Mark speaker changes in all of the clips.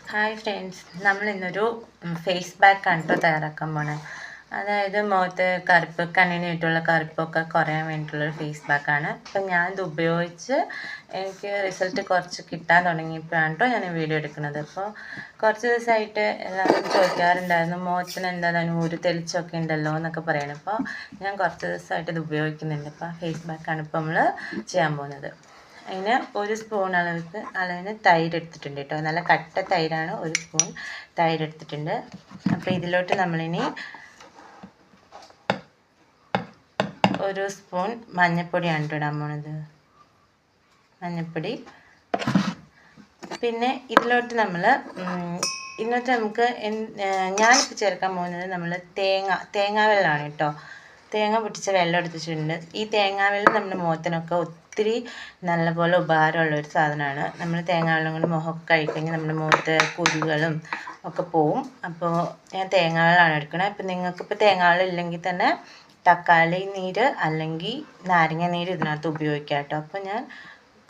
Speaker 1: Hi friends, നമ്മൾ ഇന്നൊരു face pack ആണ് കേട്ടോ തയ്യാറാക്കാൻ പോണത്. അതായത് മുഖത്ത് കറുപ്പ്, കണ്ണിനായിട്ടുള്ള കറുപ്പൊക്കെ കുറയാൻ വേണ്ടിയിട്ടുള്ളൊരു ഫേസ് പാക്കാണ്. അപ്പം ഞാനിത് ഉപയോഗിച്ച് എനിക്ക് റിസൾട്ട് കുറച്ച് കിട്ടാൻ തുടങ്ങിയപ്പോഴാണ് കേട്ടോ ഞാൻ വീഡിയോ എടുക്കുന്നത്. അപ്പോൾ കുറച്ച് ദിവസമായിട്ട് എല്ലാവരും ചോദിക്കാറുണ്ടായിരുന്നു, മുഖത്തിന് എന്താണ് ഒരു തെളിച്ചൊക്കെ ഉണ്ടല്ലോ എന്നൊക്കെ പറയണം. അപ്പോൾ ഞാൻ കുറച്ച് ദിവസമായിട്ട് ഇത് ഉപയോഗിക്കുന്നുണ്ട്. അപ്പോൾ ഫേസ് പാക്കാണ് ഇപ്പോൾ നമ്മൾ ചെയ്യാൻ പോകുന്നത്. അതിന് ഒരു സ്പൂൺ അളവിന് തൈര് എടുത്തിട്ടുണ്ട് കേട്ടോ. നല്ല കട്ട തൈരാണ്, ഒരു സ്പൂൺ തൈര് എടുത്തിട്ടുണ്ട്. അപ്പോൾ ഇതിലോട്ട് നമ്മളിനി ഒരു സ്പൂൺ മഞ്ഞൾപ്പൊടിയാണ് കേട്ടോ ഇടാൻ പോണത്. മഞ്ഞൾപ്പൊടി. പിന്നെ ഇതിലോട്ട് ഇന്നത്തെ നമുക്ക് ഞാനിപ്പോൾ ചേർക്കാൻ പോകുന്നത് നമ്മൾ തേങ്ങാ വെള്ളമാണ് കേട്ടോ. തേങ്ങ പൊട്ടിച്ച വെള്ളം എടുത്തിട്ടുണ്ട്. ഈ തേങ്ങാ വെള്ളം നമ്മുടെ മുഖത്തിനൊക്കെ ഒത്തിരി നല്ലപോലെ ഉപകാരമുള്ളൊരു സാധനമാണ്. നമ്മൾ തേങ്ങാ വെള്ളം കൊണ്ട് മുഖമൊക്കെ കഴിക്കഴിഞ്ഞാൽ നമ്മുടെ മുഖത്ത് കുരുകളും ഒക്കെ പോവും. അപ്പോൾ ഞാൻ തേങ്ങാ വെള്ളമാണ് എടുക്കണത്. അപ്പോൾ നിങ്ങൾക്കിപ്പോൾ തേങ്ങാ വെള്ളം ഇല്ലെങ്കിൽ തന്നെ തക്കാളി നീര് അല്ലെങ്കിൽ നാരങ്ങ നീര് ഇതിനകത്ത് ഉപയോഗിക്കാം കേട്ടോ. അപ്പോൾ ഞാൻ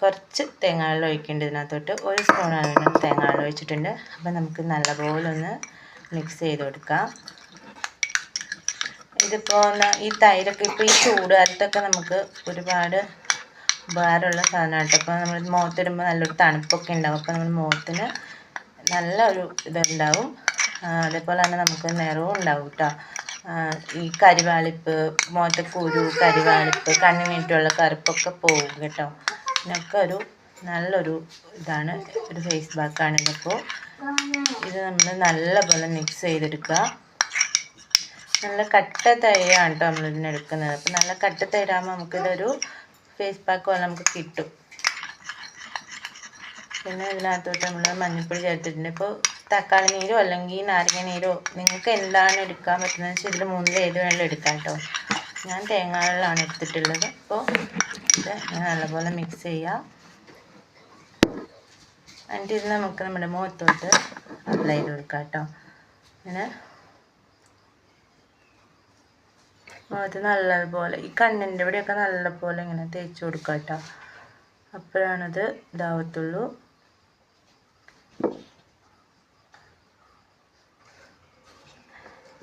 Speaker 1: കുറച്ച് തേങ്ങാ വെള്ളം ഒഴിക്കേണ്ടത് ഇതിനകത്തോട്ട്. ഒരു സ്പൂൺ അളവിന് തേങ്ങാ വെള്ളം ഒഴിച്ചിട്ടുണ്ട്. അപ്പോൾ നമുക്ക് നല്ലപോലെ ഒന്ന് മിക്സ് ചെയ്ത് കൊടുക്കാം. ഇതിപ്പോൾ ഈ തൈരൊക്കെ ഇപ്പോൾ ഈ ചൂടുകാലത്തൊക്കെ നമുക്ക് ഒരുപാട് ഉപകാരമുള്ള സാധനമാണ് കേട്ടോ. അപ്പോൾ നമ്മൾ മുഖത്തിടുമ്പോൾ നല്ലൊരു തണുപ്പൊക്കെ ഉണ്ടാവും. അപ്പോൾ നമ്മൾ മുഖത്തിന് നല്ലൊരു ഇതുണ്ടാവും. അതേപോലെ തന്നെ നമുക്ക് നിറവും ഉണ്ടാവും കേട്ടോ. ഈ കരിവാളിപ്പ്, മുഖത്തെ കുരു, കരിവാളിപ്പ്, കണ്ണിനായിട്ടുള്ള കറുപ്പൊക്കെ പോകും കേട്ടോ. ഇതിനൊക്കെ നല്ലൊരു ഇതാണ്, ഒരു ഫേസ് പാക്കാണ് ഇതിപ്പോൾ. ഇത് നമ്മൾ നല്ലപോലെ മിക്സ് ചെയ്തെടുക്കുക. നല്ല കട്ട തൈരാണ് കേട്ടോ നമ്മളിതിന് എടുക്കുന്നത്. അപ്പോൾ നല്ല കട്ട തൈരാകുമ്പോൾ നമുക്കിതൊരു ഫേസ് പാക്ക് പോലെ നമുക്ക് കിട്ടും. പിന്നെ ഇതിനകത്തോട്ട് നമ്മൾ മഞ്ഞൾപ്പൊടി ചേർത്തിട്ടുണ്ട്. ഇപ്പോൾ തക്കാളി നീരോ അല്ലെങ്കിൽ നാരങ്ങ നീരോ നിങ്ങൾക്ക് എന്താണ് എടുക്കാൻ പറ്റുന്നത് വെച്ചാൽ ഇതിൽ മൂന്നിൽ ഏത് വേണമെങ്കിലും എടുക്കാം കേട്ടോ. ഞാൻ തേങ്ങാ വെള്ളമാണ് എടുത്തിട്ടുള്ളത്. അപ്പോൾ ഇത് നല്ലപോലെ മിക്സ് ചെയ്യുക. എന്നിട്ട് ഇത് നമുക്ക് നമ്മുടെ മുഖത്തോട്ട് അപ്ലൈ ചെയ്ത് കൊടുക്കാം കേട്ടോ. ഇങ്ങനെ മുഖത്ത് നല്ലതുപോലെ ഈ കണ്ണിൻ്റെ ഇവിടെയൊക്കെ നല്ലപോലെ ഇങ്ങനെ തേച്ച് കൊടുക്കുക കേട്ടോ. അപ്പോഴാണത് ഇതാവത്തുള്ളൂ.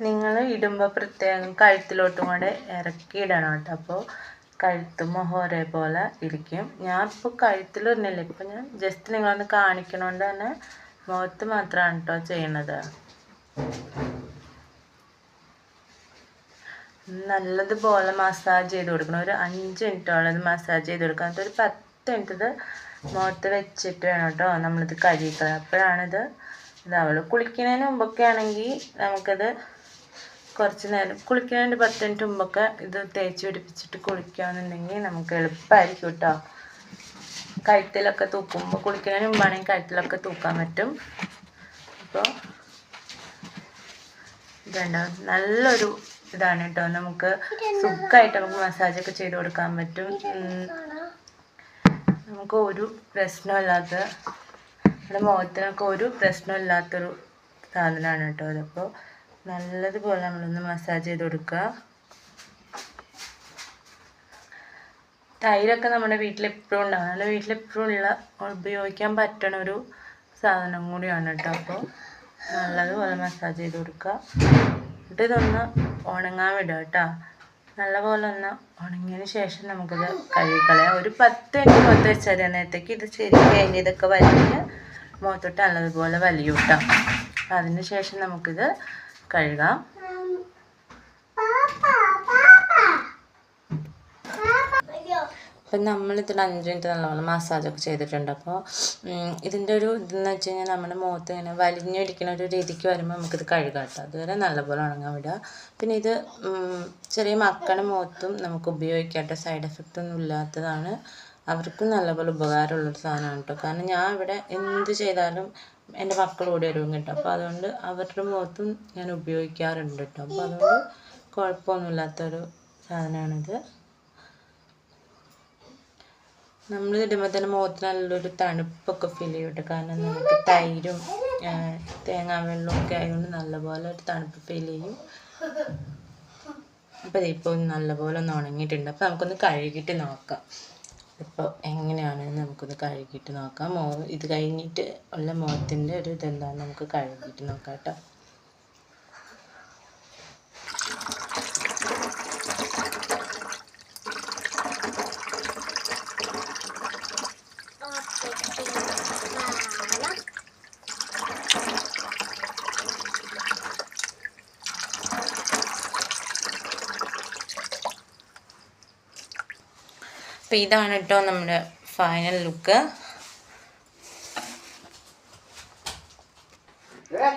Speaker 1: നിങ്ങൾ ഇടുമ്പോൾ പ്രത്യേകം കഴുത്തിലോട്ടും കൂടെ ഇറക്കി ഇടണം കേട്ടോ. അപ്പോൾ കഴുത്ത് മുഖം ഒരേപോലെ ഇരിക്കും. ഞാൻ ഇപ്പോൾ കഴുത്തിലിടുന്നില്ല. ഇപ്പോൾ ഞാൻ ജസ്റ്റ് നിങ്ങളൊന്ന് കാണിക്കണോണ്ട് തന്നെ മുഖത്ത് മാത്രമാണ് കേട്ടോ ചെയ്യണത്. നല്ലതുപോലെ മസാജ് ചെയ്ത് കൊടുക്കണം. ഒരു 5 മിനിറ്റോളം ഇത് മസാജ് ചെയ്ത് കൊടുക്കണം. എന്നിട്ട് ഒരു 10 മിനിറ്റ് ഇത് മുഖത്ത് വെച്ചിട്ട് വേണം കേട്ടോ നമ്മളിത് കഴുകിക്കളയാം. അപ്പോഴാണിത് ഇതാവുള്ളൂ. കുളിക്കുന്നതിന് മുമ്പൊക്കെ ആണെങ്കിൽ നമുക്കത് കുറച്ച് നേരം കുളിക്കുന്നതിൻ്റെ 10 മിനിറ്റ് മുമ്പൊക്കെ ഇത് തേച്ച് പിടിപ്പിച്ചിട്ട് കുളിക്കുകയാണെന്നുണ്ടെങ്കിൽ നമുക്ക് എളുപ്പമായിരിക്കും കേട്ടോ. കഴുത്തിലൊക്കെ തൂക്കുമ്പോൾ കുളിക്കുന്നതിന് മുമ്പാണെങ്കിൽ കഴുത്തിലൊക്കെ തൂക്കാൻ പറ്റും. അപ്പോൾ ഇതുണ്ടാവും നല്ലൊരു ഇതാണ് കേട്ടോ. നമുക്ക് സുഖമായിട്ട് നമുക്ക് മസാജൊക്കെ ചെയ്ത് കൊടുക്കാൻ പറ്റും. നമുക്ക് ഒരു പ്രശ്നമില്ലാത്ത നമ്മുടെ മുഖത്തിനൊക്കെ ഒരു പ്രശ്നമില്ലാത്തൊരു സാധനമാണ് കേട്ടോ. അതപ്പോൾ നല്ലതുപോലെ നമ്മളൊന്ന് മസാജ് ചെയ്ത് കൊടുക്കുക. തൈരൊക്കെ നമ്മുടെ വീട്ടിലെപ്പോഴും ഉണ്ടാകും. നമ്മുടെ വീട്ടിലെപ്പോഴും ഉപയോഗിക്കാൻ പറ്റണ ഒരു സാധനം കൂടിയാണ് കേട്ടോ. അപ്പോൾ നല്ലതുപോലെ മസാജ് ചെയ്ത് കൊടുക്കുക. എന്നിട്ട് ഇതൊന്ന് ഉണങ്ങാൻ വിടുക കേട്ടോ. നല്ലപോലെ ഒന്ന് ഉണങ്ങിയതിന് ശേഷം നമുക്കിത് കഴുകിക്കളയാം. ഒരു 10 മിനിറ്റ് മുഖത്ത് വെച്ചാൽ നേരത്തേക്ക് ഇത് ശരിക്കും അതിൻ്റെ ഇതൊക്കെ വലിഞ്ഞ് മുഖത്തോട്ട് നല്ലതുപോലെ വലിയും കേട്ടോ. അതിന് ശേഷം നമുക്കിത് കഴുകാം. അപ്പം നമ്മളിതിൽ 5 മിനിറ്റ് നല്ലപോലെ മസാജൊക്കെ ചെയ്തിട്ടുണ്ട്. അപ്പോൾ ഇതിൻ്റെ ഒരു ഇതെന്ന് വെച്ച് കഴിഞ്ഞാൽ നമ്മുടെ മുഖത്ത് ഇങ്ങനെ വലിഞ്ഞിടിക്കുന്ന ഒരു രീതിക്ക് വരുമ്പോൾ നമുക്കിത് കഴുകാം കേട്ടോ. അതുവരെ നല്ലപോലെ ഉണങ്ങാൻ വിടുക. പിന്നെ ഇത് ചെറിയ മക്കളുടെ മുഖത്തും നമുക്ക് ഉപയോഗിക്കാം കേട്ടോ. സൈഡ് എഫക്റ്റ് ഒന്നും ഇല്ലാത്തതാണ്. അവർക്കും നല്ലപോലെ ഉപകാരമുള്ളൊരു സാധനമാണ് കേട്ടോ. കാരണം ഞാൻ ഇവിടെ എന്ത് ചെയ്താലും എൻ്റെ മക്കൾ ഓടി വരും കേട്ടോ. അപ്പോൾ അതുകൊണ്ട് അവരുടെ മുഖത്തും ഞാൻ ഉപയോഗിക്കാറുണ്ട് കേട്ടോ. അപ്പോൾ അതുകൊണ്ട് കുഴപ്പമൊന്നുമില്ലാത്തൊരു സാധനമാണിത്. നമ്മൾ ഇടുമ്പോൾ തന്നെ മുഖത്ത് നല്ലൊരു തണുപ്പൊക്കെ ഫീൽ ചെയ്യും കേട്ടോ. കാരണം നമുക്ക് തൈരും തേങ്ങാ വെള്ളവും ഒക്കെ ആയതുകൊണ്ട് നല്ലപോലെ ഒരു തണുപ്പ് ഫീൽ ചെയ്യും. അപ്പോൾ ഇതിപ്പോൾ നല്ലപോലെ ഒന്ന് ഉണങ്ങിയിട്ടുണ്ട്. അപ്പോൾ നമുക്കൊന്ന് കഴുകിയിട്ട് നോക്കാം. ഇപ്പോൾ എങ്ങനെയാണെന്ന് നമുക്കൊന്ന് കഴുകിയിട്ട് നോക്കാം. ഇത് കഴിഞ്ഞിട്ട് ഉള്ള മുഖത്തിൻ്റെ ഒരു ഇതെന്താണെന്ന് നമുക്ക് കഴുകിയിട്ട് നോക്കാം കേട്ടോ. അപ്പോൾ ഇതാണ് കേട്ടോ നമ്മുടെ ഫൈനൽ ലുക്ക്.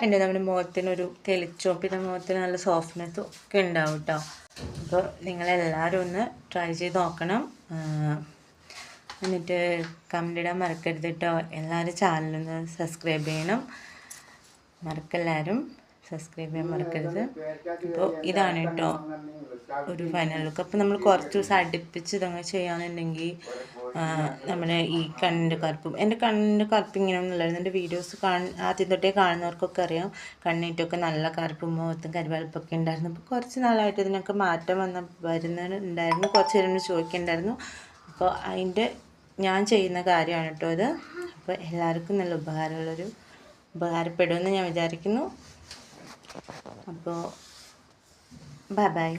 Speaker 1: എൻ്റെ നമ്മുടെ മുഖത്തിനൊരു തെളിച്ചവും പിന്നെ മുഖത്തിന് നല്ല സോഫ്റ്റ്നെസ്സും ഒക്കെ ഉണ്ടാവും കേട്ടോ. അപ്പോൾ നിങ്ങളെല്ലാവരും ഒന്ന് ട്രൈ ചെയ്ത് നോക്കണം. എന്നിട്ട് കമൻ്റ് ഇടാൻ മറക്കരുത് കേട്ടോ. എല്ലാവരും ചാനലൊന്ന് സബ്സ്ക്രൈബ് ചെയ്യണം. സബ്സ്ക്രൈബ് ചെയ്യാൻ മറക്കരുത്. അപ്പോൾ ഇതാണ് കേട്ടോ ഒരു ഫൈനൽ ലുക്ക്. അപ്പോൾ നമ്മൾ കുറച്ച് ദിവസം അടുപ്പിച്ച് ഇതങ്ങനെ ചെയ്യാന്നുണ്ടെങ്കിൽ നമ്മുടെ ഈ കണ്ണിൻ്റെ കറുപ്പും, എൻ്റെ കണ്ണിൻ്റെ കറുപ്പ് ഇങ്ങനെയൊന്നുമില്ലായിരുന്നു. എൻ്റെ വീഡിയോസ് ആദ്യം തൊട്ടേ കാണുന്നവർക്കൊക്കെ അറിയാം, കണ്ണിറ്റൊക്കെ നല്ല കറുപ്പും മുഖത്തും കരിവാളിപ്പൊക്കെ ഉണ്ടായിരുന്നു. അപ്പോൾ കുറച്ച് നാളായിട്ട് ഇതിനൊക്കെ മാറ്റം വരുന്നുണ്ടായിരുന്നു. കുറച്ച് പേര് ചോദിക്കുന്നുണ്ടായിരുന്നു. അപ്പോൾ അതിൻ്റെ ഞാൻ ചെയ്യുന്ന കാര്യമാണ് കേട്ടോ ഇത്. അപ്പോൾ എല്ലാവർക്കും നല്ല ഉപകാരപ്പെടുമെന്ന് ഞാൻ വിചാരിക്കുന്നു. അപ്പോൾ ബൈ.